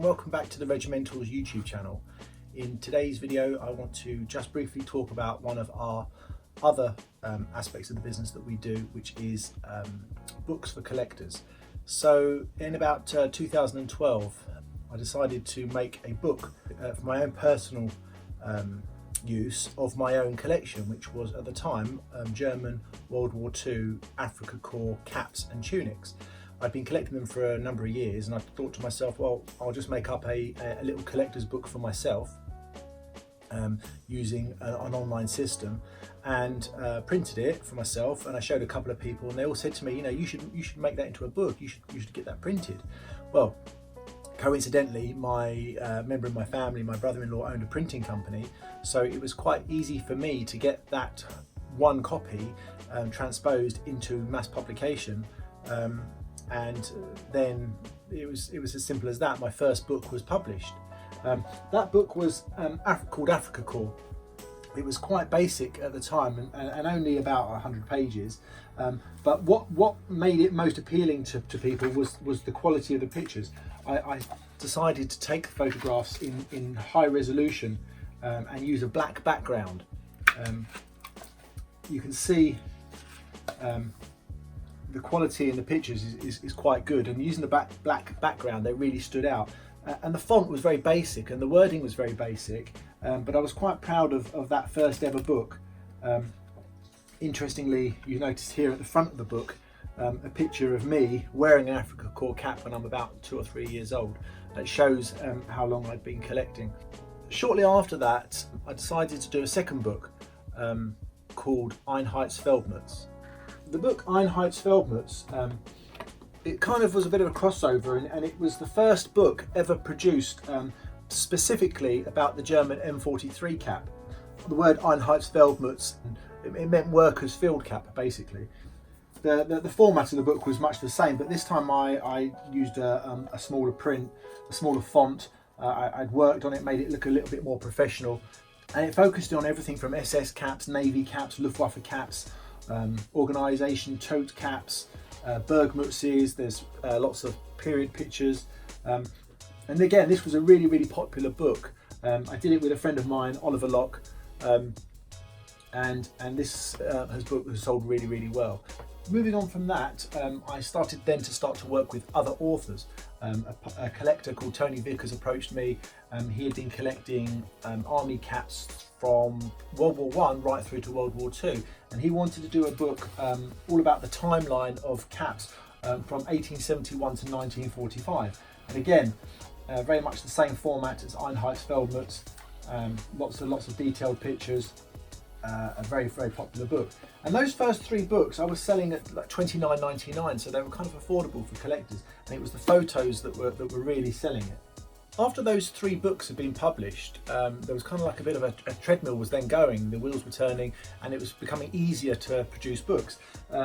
welcome back to the Regimentals YouTube channel. In today's video I want to just briefly talk about one of our other aspects of the business that we do, which is books for collectors. So in about 2012 I decided to make a book for my own personal use of my own collection, which was at the time German World War II Afrika Korps caps and tunics. I'd been collecting them for a number of years and I thought to myself, well, I'll just make up a little collector's book for myself using an online system, and printed it for myself, and I showed a couple of people and they all said to me, you should make that into a book, you should get that printed. Well, coincidentally, my member of my family, my brother-in-law, owned a printing company, so it was quite easy for me to get that one copy transposed into mass publication. And then it was as simple as that. My first book was published. That book was called Afrika Korps. It was quite basic at the time and only about 100 pages. But what made it most appealing to people was the quality of the pictures. I decided to take photographs in high resolution and use a black background. You can see the quality in the pictures is quite good, and using the black background they really stood out, and the font was very basic and the wording was very basic, but I was quite proud of that first ever book. Interestingly, you notice here at the front of the book a picture of me wearing an Afrika Korps cap when I'm about 2 or 3 years old. That shows how long I'd been collecting. Shortly after that I decided to do a second book called Einheitsfeldmuts. The book Einheitsfeldmuts, it kind of was a bit of a crossover, and it was the first book ever produced specifically about the German M43 cap. The word Einheitsfeldmuts, it meant workers' field cap, basically. The format of the book was much the same, but this time I used a smaller print, a smaller font. I'd worked on it, made it look a little bit more professional, and it focused on everything from SS caps, Navy caps, Luftwaffe caps, organisation tote caps, Bergmutzes. There's lots of period pictures, and again this was a really popular book. I did it with a friend of mine, Oliver Locke, and this book has sold really well. Moving on from that, I started then to work with other authors. A collector called Tony Vickers approached me. He had been collecting army caps from World War I right through to World War II, and he wanted to do a book all about the timeline of caps from 1871 to 1945. And again, very much the same format as Einheitsfeldmuts, lots of detailed pictures. A very popular book, and those first 3 books I was selling at like $29.99, so they were kind of affordable for collectors, and it was the photos that were really selling it. After those 3 books had been published, there was kind of like a bit of a treadmill was then going, the wheels were turning, and it was becoming easier to produce books.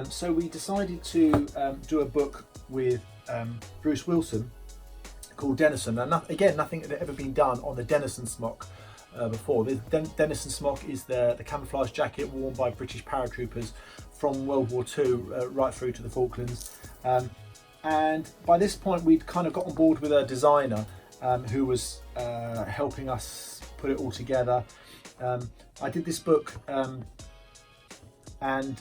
So we decided to do a book with Bruce Wilson called Denison. And again, nothing had ever been done on the Denison smock before. The Denison smock is the camouflage jacket worn by British paratroopers from World War II right through to the Falklands. And by this point we'd kind of got on board with a designer who was helping us put it all together. I did this book and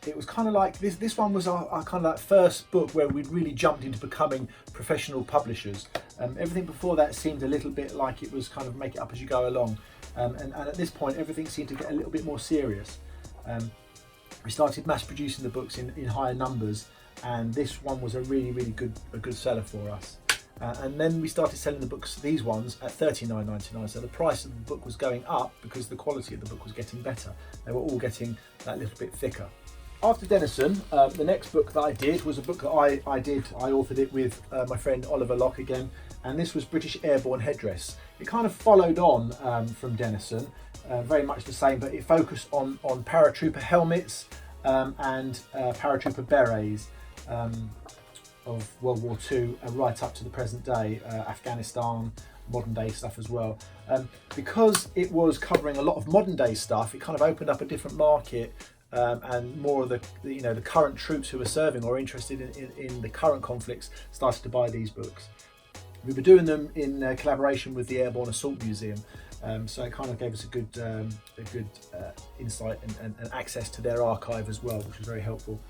it was kind of like this one was our kind of like first book where we'd really jumped into becoming professional publishers. Everything before that seemed a little bit like it was kind of make it up as you go along, and at this point everything seemed to get a little bit more serious. We started mass producing the books in higher numbers, and this one was a really good seller for us. And then we started selling the books, these ones, at $39.99, so the price of the book was going up because the quality of the book was getting better. They were all getting that little bit thicker. After Denison, the next book that I did was a book that I authored it with my friend Oliver Locke again, and this was British Airborne Headdress. It kind of followed on from Denison, very much the same, but it focused on paratrooper helmets and paratrooper berets of World War II right up to the present day, Afghanistan, modern day stuff as well. Because it was covering a lot of modern day stuff, it kind of opened up a different market, and more of the current troops who were serving or interested in the current conflicts started to buy these books. We were doing them in collaboration with the Airborne Assault Museum, so it kind of gave us a good insight and access to their archive as well, which was very helpful.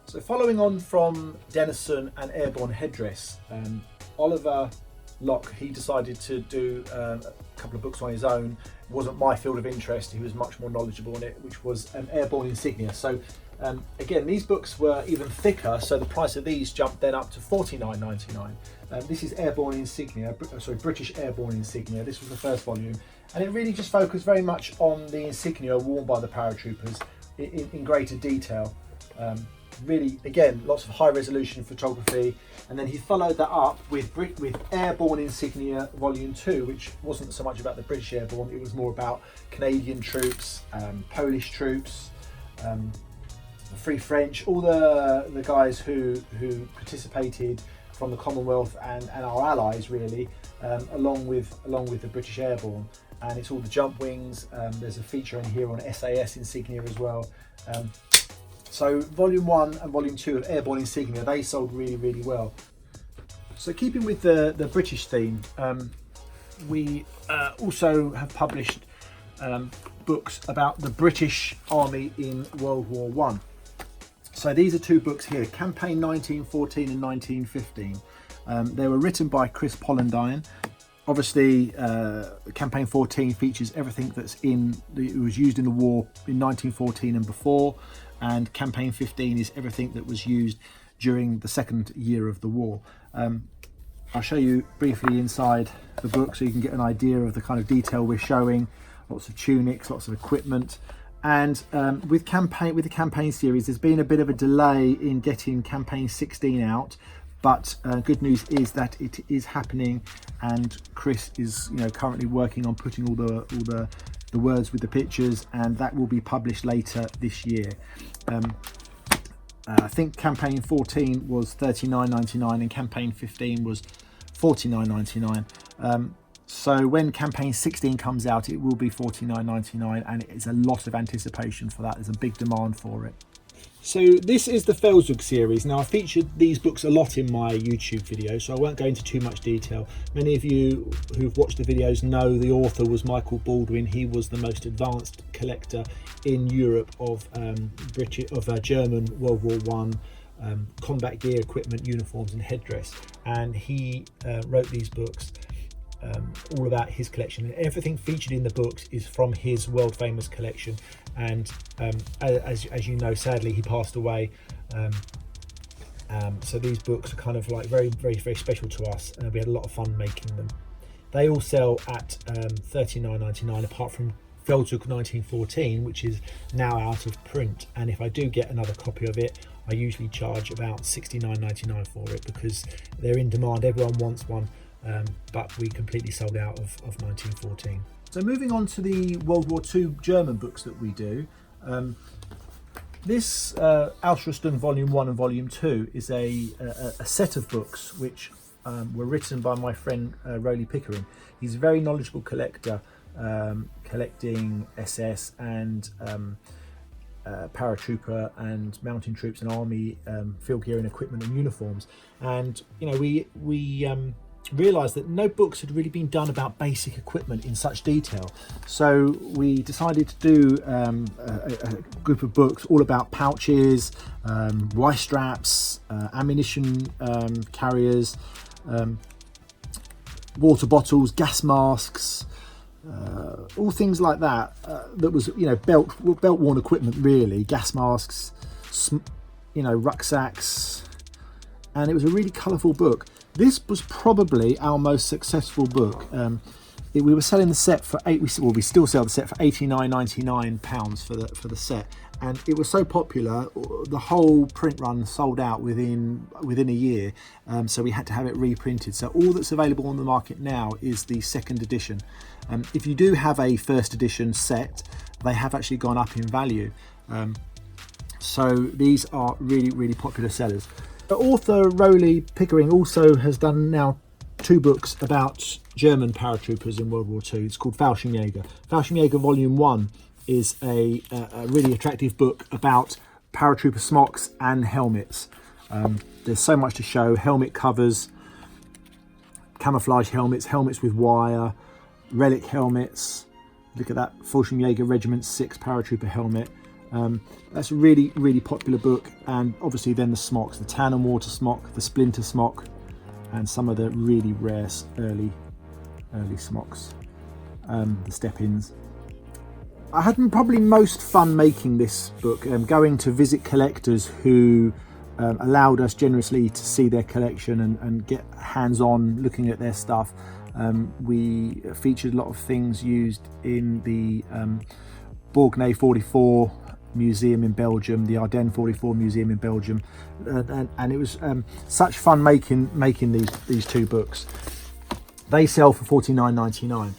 So following on from Denison and Airborne Headdress, Oliver Locke, he decided to do a couple of books on his own. It wasn't my field of interest, he was much more knowledgeable on it, which was Airborne insignia. So again, these books were even thicker, so the price of these jumped then up to £49.99. This is Airborne insignia, sorry, British Airborne insignia. This was the first volume, and it really just focused very much on the insignia worn by the paratroopers in greater detail. Really, again, lots of high resolution photography, and then he followed that up with Airborne Insignia Volume 2, which wasn't so much about the British Airborne, it was more about Canadian troops, Polish troops, the Free French, all the guys who participated from the Commonwealth and our allies, really, along with the British Airborne. And it's all the jump wings. There's a feature in here on SAS insignia as well. So Volume 1 and Volume 2 of Airborne insignia, they sold really, really well. So keeping with the British theme, we also have published books about the British Army in World War One. So these are two books here, Campaign 1914 and 1915. They were written by Chris Pollandine. Obviously, Campaign 14 features everything it was used in the war in 1914 and before, and Campaign 15 is everything that was used during the second year of the war. I'll show you briefly inside the book so you can get an idea of the kind of detail we're showing. Lots of tunics, lots of equipment. And with the campaign series, there's been a bit of a delay in getting Campaign 16 out, but good news is that it is happening, and Chris is currently working on putting all the words with the pictures, and that will be published later this year. I think Campaign 14 was $39.99 and Campaign 15 was $49.99. So when Campaign 16 comes out, it will be $49.99, and it's a lot of anticipation for that. There's a big demand for it. So this is the Felzug series. Now, I featured these books a lot in my YouTube video, so I won't go into too much detail. Many of you who've watched the videos know the author was Michael Baldwin. He was the most advanced collector in Europe of German World War One combat gear, equipment, uniforms and headdress, and he wrote these books all about his collection, and everything featured in the books is from his world famous collection. And as you know, sadly he passed away, so these books are kind of like very, very, very special to us, and we had a lot of fun making them. They all sell at $39.99, apart from Felzug 1914, which is now out of print, and if I do get another copy of it, I usually charge about $69.99 for it because they're in demand. Everyone wants one. But we completely sold out of 1914. So moving on to the World War II German books that we do. This Ausrüstung Volume 1 and Volume 2 is a set of books which were written by my friend Roly Pickering. He's a very knowledgeable collector, collecting SS and paratrooper and mountain troops and army field gear and equipment and uniforms. And we realised that no books had really been done about basic equipment in such detail, so we decided to do a group of books all about pouches, Y straps, ammunition carriers, water bottles, gas masks, all things like that. That was belt worn equipment, really, gas masks, rucksacks, and it was a really colourful book. This was probably our most successful book. We were selling the set for we still sell the set for £89.99 for the set, and it was so popular, the whole print run sold out within a year. So we had to have it reprinted. So all that's available on the market now is the second edition. If you do have a first edition set, they have actually gone up in value. So these are really, really popular sellers. The author Roly Pickering also has done now 2 books about German paratroopers in World War II. It's called Fallschirmjäger. Fallschirmjäger Volume 1 is a really attractive book about paratrooper smocks and helmets. There's so much to show: helmet covers, camouflage helmets, helmets with wire, relic helmets. Look at that, Fallschirmjäger Regiment 6 paratrooper helmet. That's a really, really popular book. And obviously then the smocks, the tan and water smock, the splinter smock, and some of the really rare early smocks, the step-ins. I had probably most fun making this book, going to visit collectors who allowed us generously to see their collection and get hands-on looking at their stuff. We featured a lot of things used in the Bourgnay 44 Museum in Belgium, the Ardennes 44 Museum in Belgium, and it was such fun making these two books. They sell for £49.99.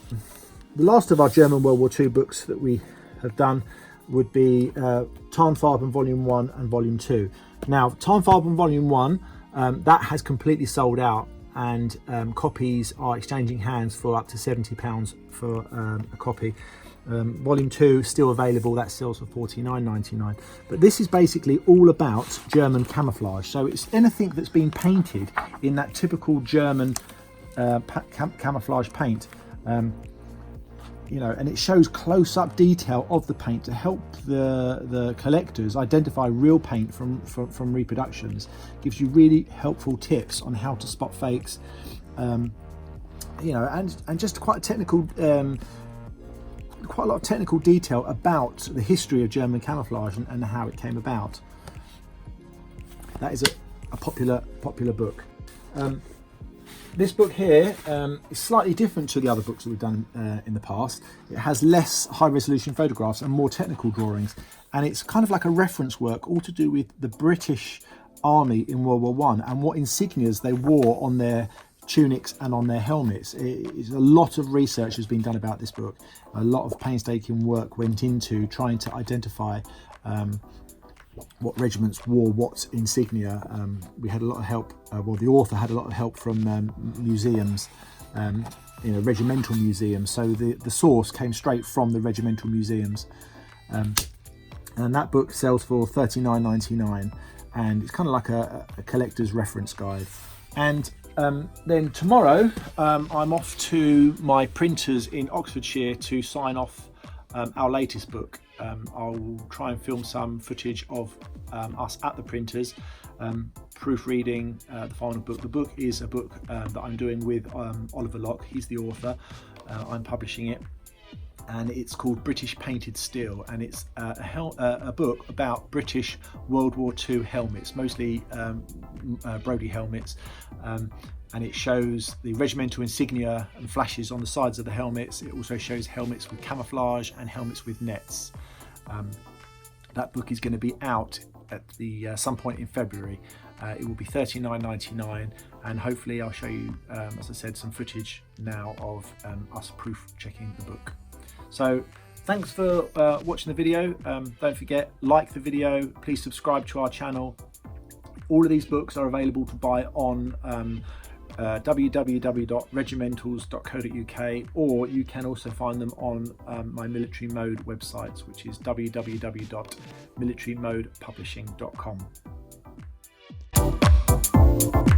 The last of our German World War II books that we have done would be Tarnfarben Volume 1 and Volume 2. Now, Tarnfarben Volume 1, that has completely sold out, and copies are exchanging hands for up to £70 for a copy. Volume 2 still available, that sells for £49.99. But this is basically all about German camouflage. So it's anything that's been painted in that typical German camouflage paint. You know, and it shows close-up detail of the paint to help the collectors identify real paint from reproductions. Gives you really helpful tips on how to spot fakes, you know, and just quite a technical, quite a lot of technical detail about the history of German camouflage and how it came about. That is a popular book. This book here is slightly different to the other books that we've done in the past. It has less high-resolution photographs and more technical drawings, and it's kind of like a reference work, all to do with the British Army in World War I and what insignias they wore on their tunics and on their helmets. A lot of research has been done about this book. A lot of painstaking work went into trying to identify what regiments wore what insignia. We had a lot of help, well, the author had a lot of help from museums, you know, regimental museums, so the source came straight from the regimental museums, and that book sells for £39.99, and it's kind of like a collector's reference guide. And then tomorrow I'm off to my printers in Oxfordshire to sign off our latest book. I'll try and film some footage of us at the printers, proofreading the final book. The book is a book that I'm doing with Oliver Locke. He's the author. I'm publishing it, and it's called British Painted Steel, and it's a book about British World War II helmets, mostly Brodie helmets. And it shows the regimental insignia and flashes on the sides of the helmets. It also shows helmets with camouflage and helmets with nets. That book is going to be out at some point in February. It will be £39.99, and hopefully I'll show you, as I said, some footage now of us proof checking the book. So thanks for watching the video. Don't forget, like the video, please subscribe to our channel. All of these books are available to buy on www.regimentals.co.uk, or you can also find them on my Military Mode websites, which is www.militarymodepublishing.com.